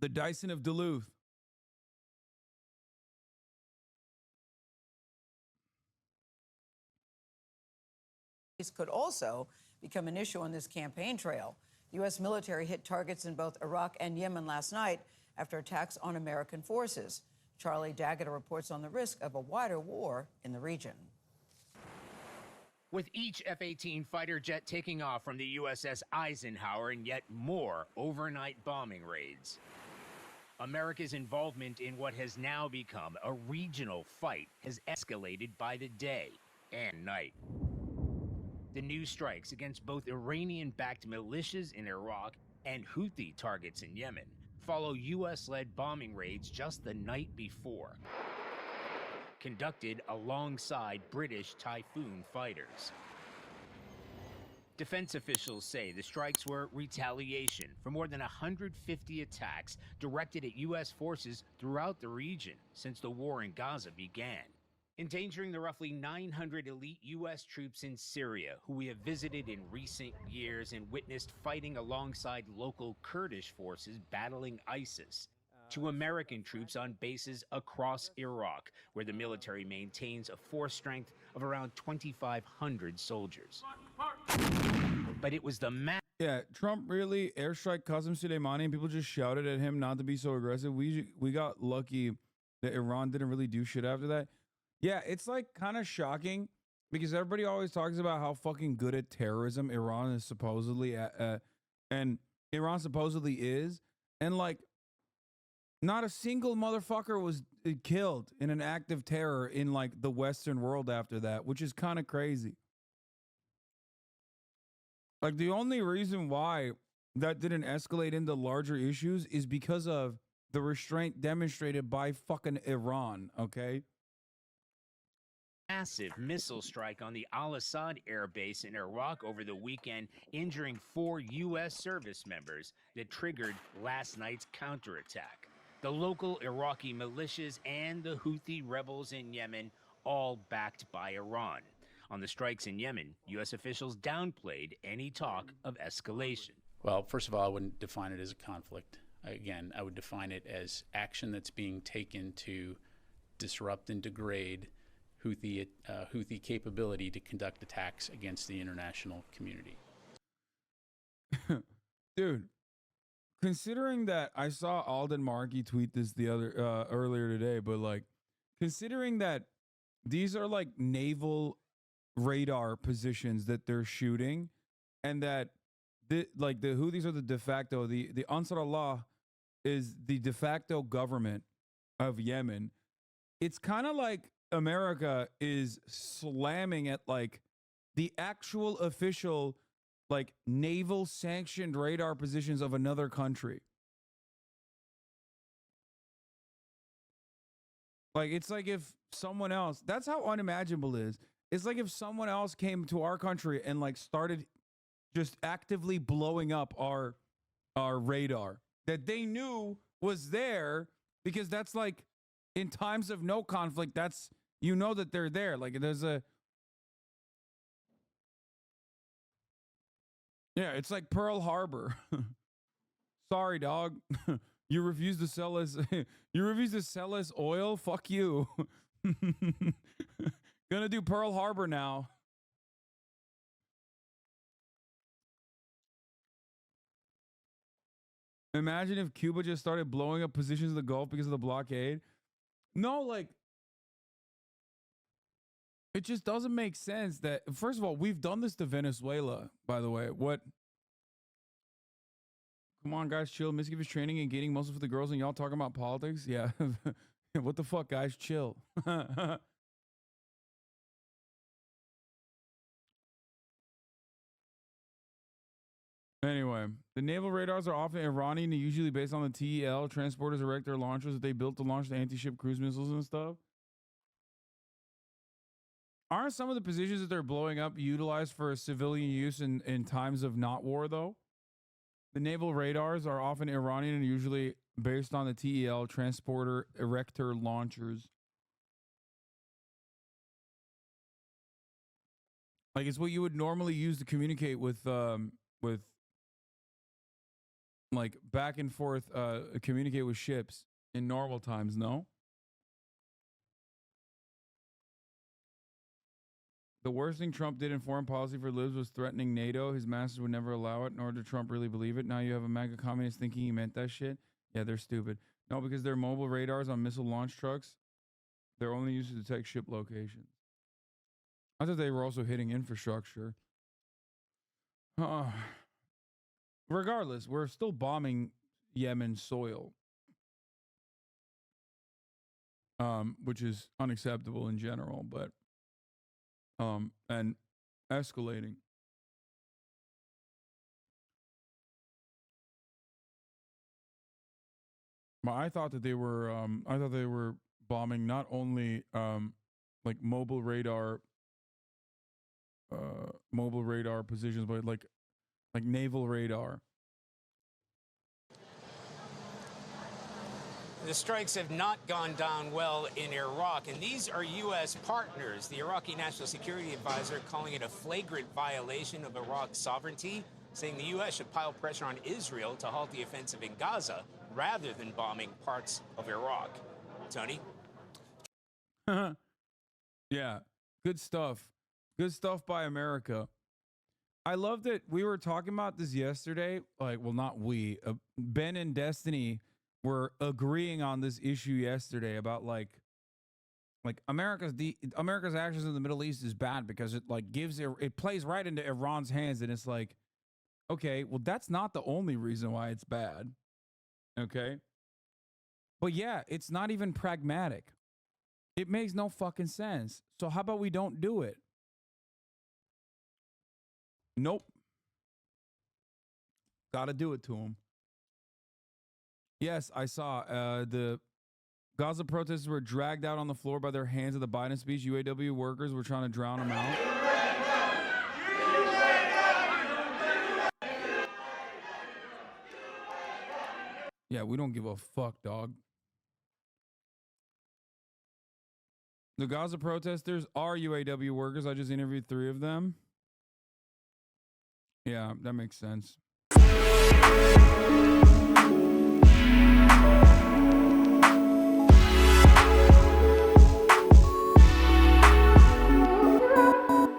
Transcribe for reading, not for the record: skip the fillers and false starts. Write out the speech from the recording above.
The Dyson of Duluth. Could also become an issue on this campaign trail. U.S. military hit targets in both Iraq and Yemen last night after attacks on American forces. Charlie Daggett reports on the risk of a wider war in the region. With each F-18 fighter jet taking off from the USS Eisenhower and yet more overnight bombing raids, America's involvement in what has now become a regional fight has escalated by the day and night. The new strikes against both Iranian-backed militias in Iraq and Houthi targets in Yemen follow U.S.-led bombing raids just the night before, conducted alongside British Typhoon fighters. Defense officials say the strikes were retaliation for more than 150 attacks directed at U.S. forces throughout the region since the war in Gaza began, endangering the roughly 900 elite U.S. troops in Syria who we have visited in recent years and witnessed fighting alongside local Kurdish forces battling ISIS, to American troops on bases across Iraq, where the military maintains a force strength of around 2,500 soldiers. But it was the Yeah, Trump really airstrike Qasem Soleimani and people just shouted at him not to be so aggressive. We got lucky that Iran didn't really do shit after that. Yeah, it's like kind of shocking because everybody always talks about how fucking good at terrorism Iran is supposedly and Iran supposedly is, and like not a single motherfucker was killed in an act of terror in like the Western world after that, which is kind of crazy. Like the only reason why that didn't escalate into larger issues is because of the restraint demonstrated by fucking Iran, okay? massive missile strike on the Al-Assad air base in Iraq over the weekend, injuring 4 U.S. service members that triggered last night's counterattack. The local Iraqi militias and the Houthi rebels in Yemen, all backed by Iran. On the strikes in Yemen, U.S. officials downplayed any talk of escalation. Well, first of all, I wouldn't define it as a conflict. Again, I would define it as action that's being taken to disrupt and degrade Houthi capability to conduct attacks against the international community. Dude, considering that I saw Alden Markey tweet this the other earlier today, but like considering that these are like naval radar positions that they're shooting, and that the Houthis are the de facto, the Ansar Allah is the de facto government of Yemen. It's kind of like America is slamming at like the actual official like naval sanctioned radar positions of another country. Like it's like if someone else, that's how unimaginable it is. It's like if someone else came to our country and like started just actively blowing up our radar that they knew was there, because that's like in times of no conflict, that's, you know, that they're there. Like there's a, yeah, it's like Pearl Harbor. Sorry, dog. You refuse to sell us you refuse to sell us oil? Fuck you. Gonna do Pearl Harbor now. Imagine if Cuba just started blowing up positions in the Gulf because of the blockade. No, like, it just doesn't make sense that, first of all, we've done this to Venezuela, by the way. What? Come on, guys, chill. Mischievous training and gaining muscle for the girls, and y'all talking about politics? Yeah. What the fuck, guys? Chill. Anyway, the naval radars are often Iranian and usually based on the TEL transporters, erector launchers that they built to launch the anti-ship cruise missiles and stuff. Aren't some of the positions that they're blowing up utilized for civilian use in times of not war, though? The naval radars are often Iranian and usually based on the TEL transporter, erector launchers. Like it's what you would normally use to communicate with like back and forth communicate with ships in normal times, no? The worst thing Trump did in foreign policy for libs was threatening NATO. His masters would never allow it, nor did Trump really believe it. Now you have a MAGA communist thinking he meant that shit. Yeah, they're stupid. No, because they're mobile radars on missile launch trucks. They're only used to detect ship locations. I thought they were also hitting infrastructure. Regardless, we're still bombing Yemen soil, which is unacceptable in general, but and escalating. But I thought they were bombing not only like mobile radar positions, but like naval radar. The strikes have not gone down well in Iraq, and these are U.S. partners. The Iraqi National Security Advisor calling it a flagrant violation of Iraq's sovereignty, saying the U.S. should pile pressure on Israel to halt the offensive in Gaza rather than bombing parts of Iraq. Tony? Yeah, good stuff. Good stuff by America. I love that we were talking about this yesterday. Like, well, not we. Ben and Destiny were agreeing on this issue yesterday about like America's actions in the Middle East is bad because it like it plays right into Iran's hands, and it's like, okay, well, that's not the only reason why it's bad. Okay. But yeah, it's not even pragmatic. It makes no fucking sense. So how about we don't do it? Nope. Gotta do it to him. Yes, I saw the Gaza protesters were dragged out on the floor by their hands at the Biden speech. UAW workers were trying to drown them out. Yeah, we don't give a fuck, dog. The Gaza protesters are UAW workers. I just interviewed 3 of them. Yeah, that makes sense.